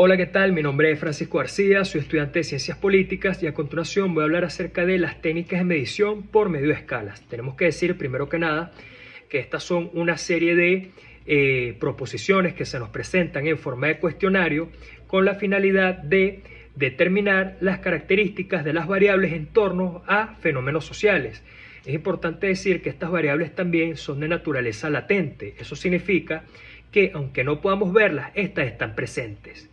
Hola, ¿qué tal? Mi nombre es Francisco García, soy estudiante de Ciencias Políticas y a continuación voy a hablar acerca de las técnicas de medición por medio de escalas. Tenemos que decir, primero que nada, que estas son una serie de proposiciones que se nos presentan en forma de cuestionario con la finalidad de determinar las características de las variables en torno a fenómenos sociales. Es importante decir que estas variables también son de naturaleza latente. Eso significa que, aunque no podamos verlas, estas están presentes.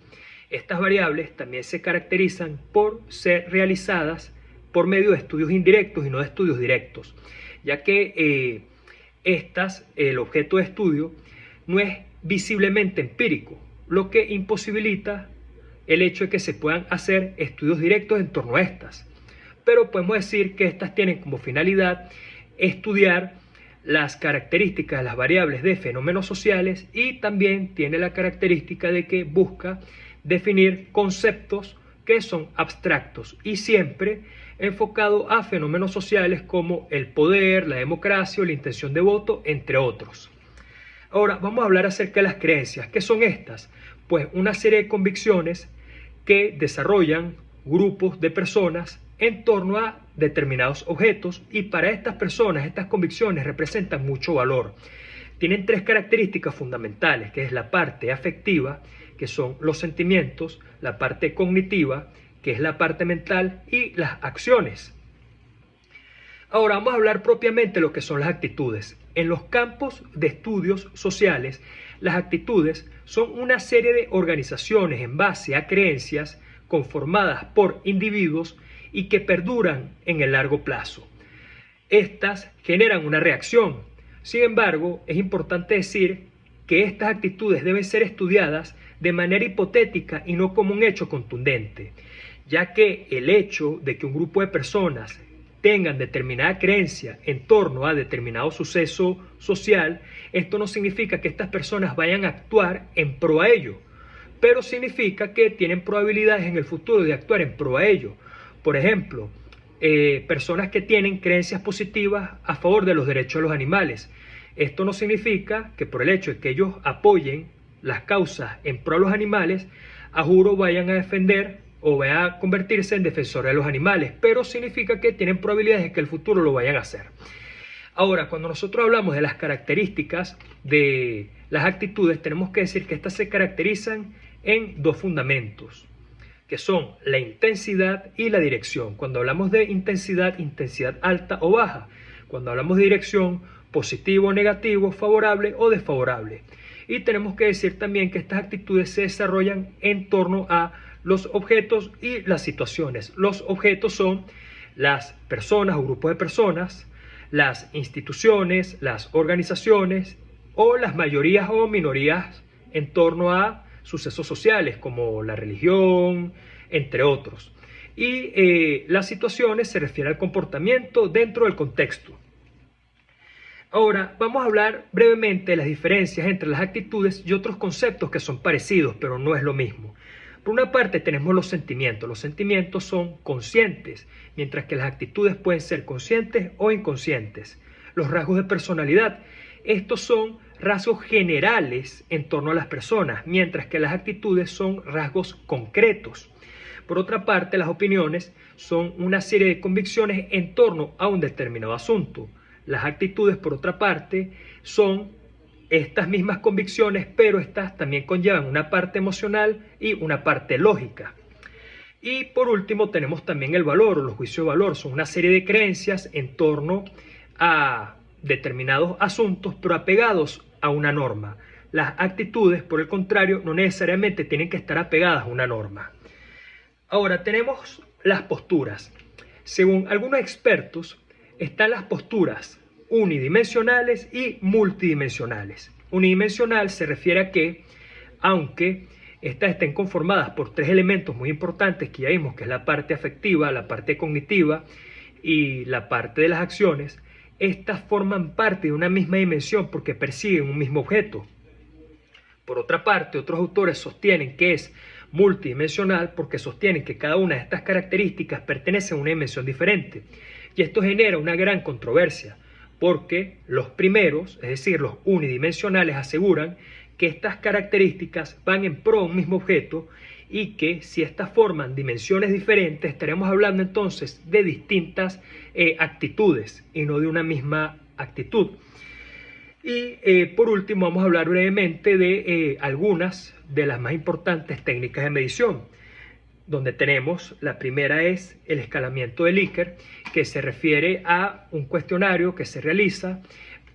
Estas variables también se caracterizan por ser realizadas por medio de estudios indirectos y no de estudios directos, ya que el objeto de estudio no es visiblemente empírico, lo que imposibilita el hecho de que se puedan hacer estudios directos en torno a estas. Pero podemos decir que estas tienen como finalidad estudiar las características de las variables de fenómenos sociales y también tiene la característica de que busca definir conceptos que son abstractos y siempre enfocado a fenómenos sociales como el poder, la democracia o la intención de voto, entre otros. Ahora vamos a hablar acerca de las creencias. ¿Qué son estas? Pues una serie de convicciones que desarrollan grupos de personas en torno a determinados objetos y para estas personas estas convicciones representan mucho valor. Tienen tres características fundamentales, que es la parte afectiva, que son los sentimientos, la parte cognitiva, que es la parte mental, y las acciones. Ahora vamos a hablar propiamente de lo que son las actitudes. En los campos de estudios sociales, las actitudes son una serie de organizaciones en base a creencias conformadas por individuos y que perduran en el largo plazo. Estas generan una reacción. Sin embargo, es importante decir que estas actitudes deben ser estudiadas de manera hipotética y no como un hecho contundente, ya que el hecho de que un grupo de personas tengan determinada creencia en torno a determinado suceso social, esto no significa que estas personas vayan a actuar en pro a ello, pero significa que tienen probabilidades en el futuro de actuar en pro a ello. Por ejemplo, personas que tienen creencias positivas a favor de los derechos de los animales. Esto no significa que por el hecho de que ellos apoyen las causas en pro de los animales, a juro vayan a defender o vayan a convertirse en defensores de los animales, pero significa que tienen probabilidades de que en el futuro lo vayan a hacer. Ahora, cuando nosotros hablamos de las características de las actitudes, tenemos que decir que estas se caracterizan en dos fundamentos, que son la intensidad y la dirección. Cuando hablamos de intensidad, intensidad alta o baja. Cuando hablamos de dirección, positivo o negativo, favorable o desfavorable. Y tenemos que decir también que estas actitudes se desarrollan en torno a los objetos y las situaciones. Los objetos son las personas o grupos de personas, las instituciones, las organizaciones o las mayorías o minorías en torno a sucesos sociales como la religión, entre otros. Y las situaciones se refieren al comportamiento dentro del contexto. Ahora vamos a hablar brevemente de las diferencias entre las actitudes y otros conceptos que son parecidos, pero no es lo mismo. Por una parte tenemos los sentimientos. Los sentimientos son conscientes, mientras que las actitudes pueden ser conscientes o inconscientes. Los rasgos de personalidad. Estos son rasgos generales en torno a las personas, mientras que las actitudes son rasgos concretos. Por otra parte, las opiniones son una serie de convicciones en torno a un determinado asunto. Las actitudes, por otra parte, son estas mismas convicciones, pero estas también conllevan una parte emocional y una parte lógica. Y por último tenemos también el valor o los juicios de valor. Son una serie de creencias en torno a determinados asuntos, pero apegados a una norma. Las actitudes, por el contrario, no necesariamente tienen que estar apegadas a una norma. Ahora tenemos las posturas. Según algunos expertos, están las posturas unidimensionales y multidimensionales. Unidimensional se refiere a que, aunque estas estén conformadas por tres elementos muy importantes que ya vimos, que es la parte afectiva, la parte cognitiva y la parte de las acciones, estas forman parte de una misma dimensión porque persiguen un mismo objeto. Por otra parte, otros autores sostienen que es multidimensional porque sostienen que cada una de estas características pertenece a una dimensión diferente. Y esto genera una gran controversia, porque los primeros, es decir, los unidimensionales, aseguran que estas características van en pro de un mismo objeto y que si estas forman dimensiones diferentes, estaremos hablando entonces de distintas actitudes y no de una misma actitud. Y por último vamos a hablar brevemente de algunas de las más importantes técnicas de medición, donde tenemos la primera es el escalamiento de Likert, que se refiere a un cuestionario que se realiza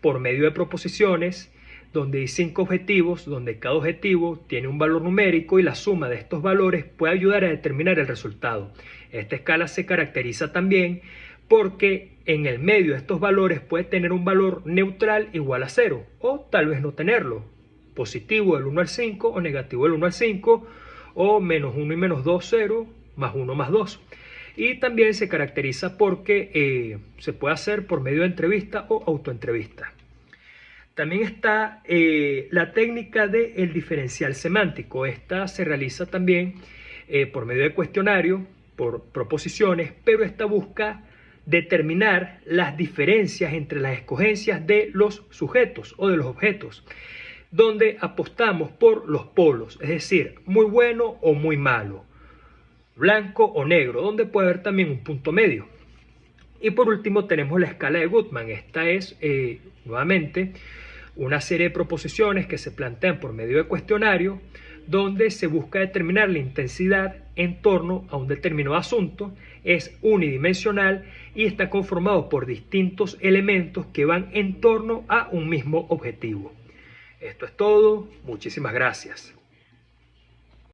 por medio de proposiciones, donde hay 5 objetivos, donde cada objetivo tiene un valor numérico y la suma de estos valores puede ayudar a determinar el resultado. Esta escala se caracteriza también porque en el medio de estos valores puede tener un valor neutral igual a 0 o tal vez no tenerlo, positivo del 1 al 5 o negativo del 1 al 5 o menos 1 y menos 2, 0, más 1 más 2. Y también se caracteriza porque se puede hacer por medio de entrevista o autoentrevista. También está la técnica del diferencial semántico. Esta se realiza también por medio de cuestionario, por proposiciones, pero esta busca determinar las diferencias entre las escogencias de los sujetos o de los objetos, donde apostamos por los polos, es decir, muy bueno o muy malo, blanco o negro, donde puede haber también un punto medio. Y por último tenemos la escala de Goodman. Esta es nuevamente una serie de proposiciones que se plantean por medio de cuestionario, donde se busca determinar la intensidad en torno a un determinado asunto, es unidimensional y está conformado por distintos elementos que van en torno a un mismo objetivo. Esto es todo, muchísimas gracias.